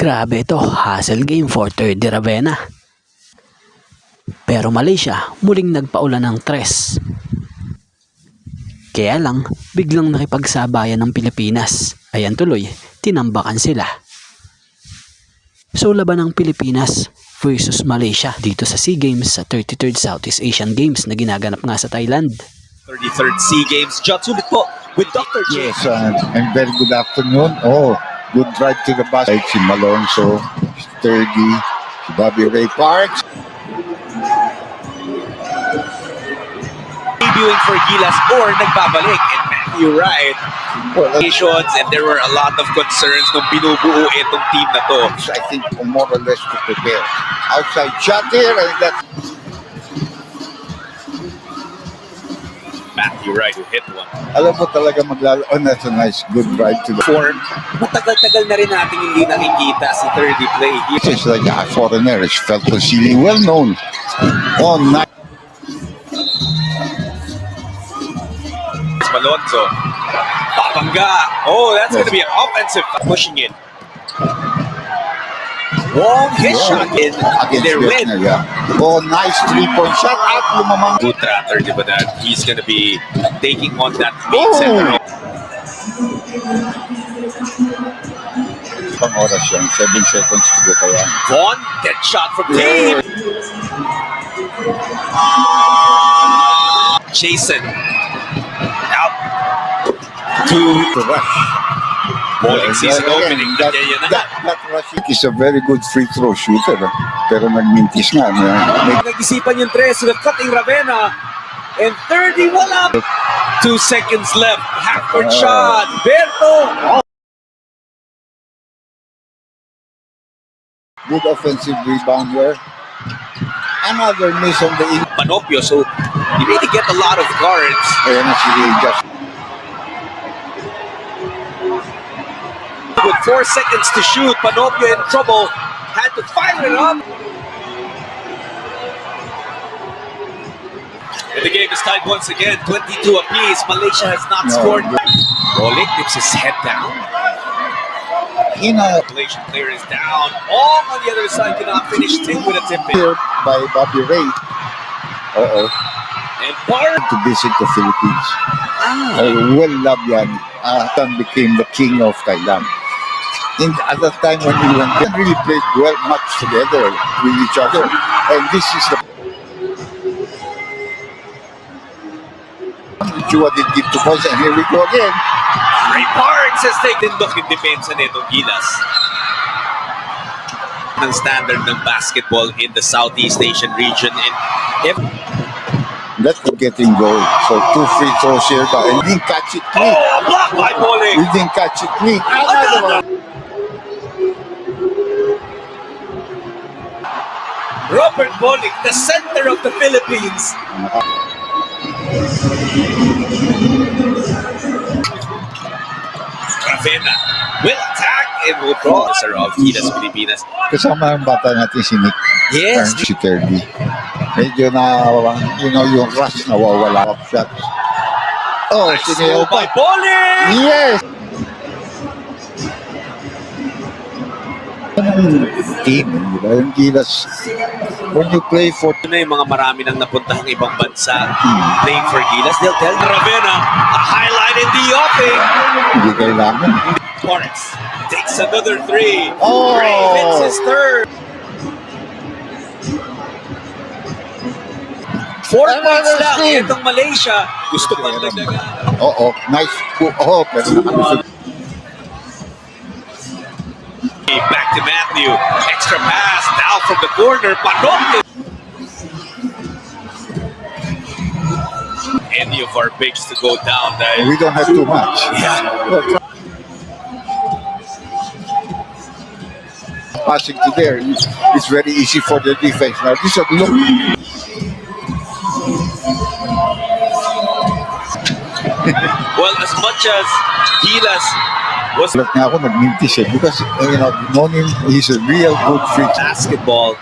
Grabe ito, hustle game for 3rd Ravenna. Pero Malaysia muling nagpaulan ng 3. Kaya lang, biglang nakipagsabayan ng Pilipinas. Ayan tuloy, tinambakan sila. So laban ng Pilipinas versus Malaysia dito sa SEA Games sa 33rd Southeast Asian Games na ginaganap nga sa Thailand. 33rd SEA Games. Judge ulit po with Dr. J. Yes, and very good afternoon. Oh, good drive to the basket. Si Malonzo, si Sturdy, si Bobby Ray Parks. Debuting for Gilas or nagbabalik, and Matthew Wright. And there were a lot of concerns nung binubuo itong team na to. I think more or less to prepare. Outside shot here, and that. Matthew Wright who hit one. Alam mo talaga maglalo. Oh, that's a nice, good drive to the Form. Matagal-tagal na rin natin hindi nakikita si 30 play. It's like a foreigner. It's felt really well known. Oh, nice. Malonzo. Babangga. Oh, that's going to be an offensive pushing it. Wong hit shot in their win. Yeah. Oh, nice 3-point shot at lumamang. Good tratter, di ba, that he's going to be taking on that main center. Pang oras yan. 7 seconds to go kaya. Vaughn, dead shot from deep. Jason. Out. To rush. Bowling season opening. That rush is a very good free throw shooter. Pero nagmintis nga. Nag-isipan yung 3 with cutting Ravenna. And 30, wala. 2 seconds left. Half-court shot. Berto. Good offensive rebound here. Another miss on the in. Panopio, so you really get a lot of guards. Ayan na si just. With 4 seconds to shoot, Panopio in trouble. Had to fire it up. And the game is tied once again, 22 apiece. Malaysia has not scored. Rolik dips his head down. Malaysian player is down. All on the other side cannot finish Tim with a tip in. By Bobby Ray. And Bar to visit the Philippines. Well loved yan. Tan became the king of Thailand. At that time when we went, they really played well much together with each other. And this is the Chua did give to Bosa, and here we go again. Ray Parks has taken back in depensa nitong Gilas. Ng standard ng basketball in the Southeast Asian region. And if That's the getting goal. So 2 free throws here, but he didn't catch it clean. blocked by Bowling. He didn't catch it clean. Robert Bowling, the center of the Philippines. Ravenna will attack and will draw the center of Gilas Pilipinas. Kasama ang bata natin si Nick. Yes. Si Kirby. Medyo na, yung rush nawawala of shots. Oh, Nice sinayaw by pa. Bowling. Yes! Team, di ba? Yung Gilas, when you play for... Ito na yung mga marami nang napuntahang ibang bansa playing for Gilas. They'll tell Ravenna a highlight in the offing. Hindi kailangan. Parks takes another 3. Oh! Ray hits his third. 4 points lang. Itong Malaysia gusto pang dagdagan. Oo, nice. Oo, pero nakalusot. Back to Matthew. Extra pass now from the corner. Panopio. Any of our bigs to go down. We don't have too much. Yeah. Passing to there, it's very easy for the defense. Now, this is look. Well, as much as Gilas was Look nga ako nagmintis eh because known him, he's a real good free. basketball.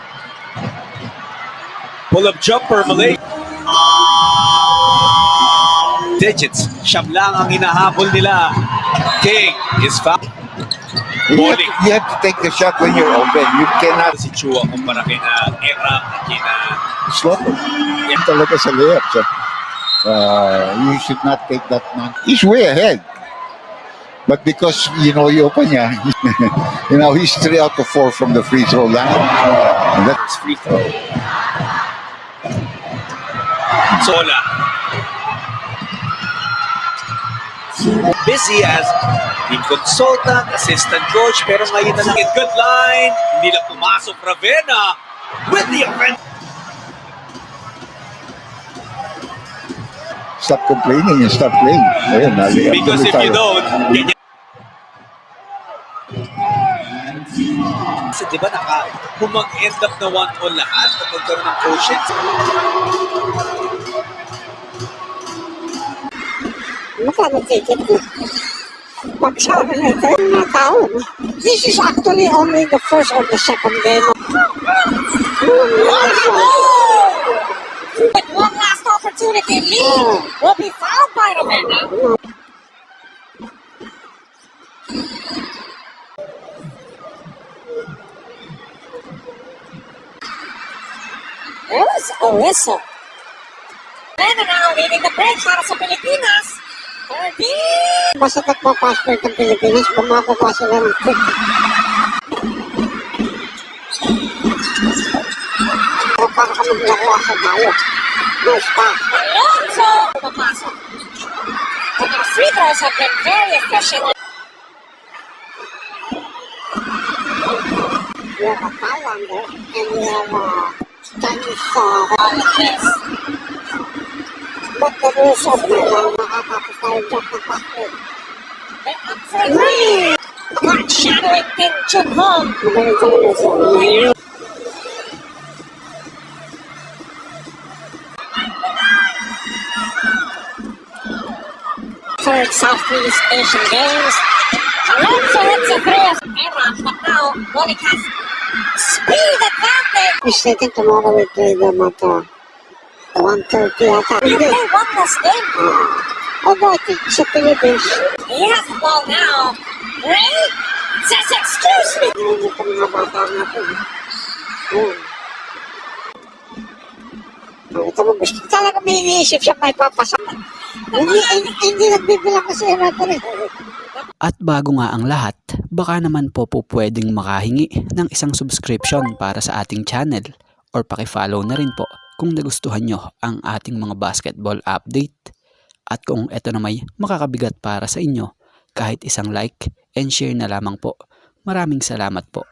Pull-up jumper, Malay. Digits. Siyam lang ang hinahabol nila. King is foul. Bowling. You have to take the shot when you're open. You cannot Si Chua kumpara kay na Era at kay na slaughter. Yan talaga sa layups. You should not take that man. He's way ahead. But because, you open niya, he's 3 out of 4 from the free throw line. And that's free throw. Sola. Busy as team consultant, assistant coach, pero ngayon na lang. Good line. Hindi lang pumasok Ravenna with the offense. stop complaining and start playing. Ayun, Because if you don't, ganyan. Kasi diba kung mag-end up na 1-all lahat kapag karoon ng coaching. This is actually only the first or the second game. But one last opportunity, Lee will be fouled by Ravenna. There's a whistle. Ravenna now leading the break para sa Pilipinas. Basta nagpa-passport ng Pilipinas, bumababa sila ng quick. Para kami nakuha sa tayo. Nice pass. Alonso! Papasok. But our free throws have been very efficient. We have a Thailander and we have a Chinese yes. But the rules of Thailand, makatapos tayo dyan ng passport. They're up for three! Not shadowing Kim Chun Hong. Magaling talaga siya. Third Southeast Asian Games. Alonso hits a three of Era, but now Molik has speed advantage. Mistaken tomorrow we play them at 1:30 ata. You play one less game. Although I think sa Philippines. He has the ball now. Ray says excuse me. Hindi ko mga bata natin. Ito mo gusto talaga may iniisip siya may papasok. Hindi nagbibilang kasi referee. At bago nga ang lahat, baka naman po pwedeng makahingi ng isang subscription para sa ating channel or paki-follow na rin po kung nagustuhan nyo ang ating mga basketball update. At kung ito na may makakabigat para sa inyo, kahit isang like and share na lamang po. Maraming salamat po.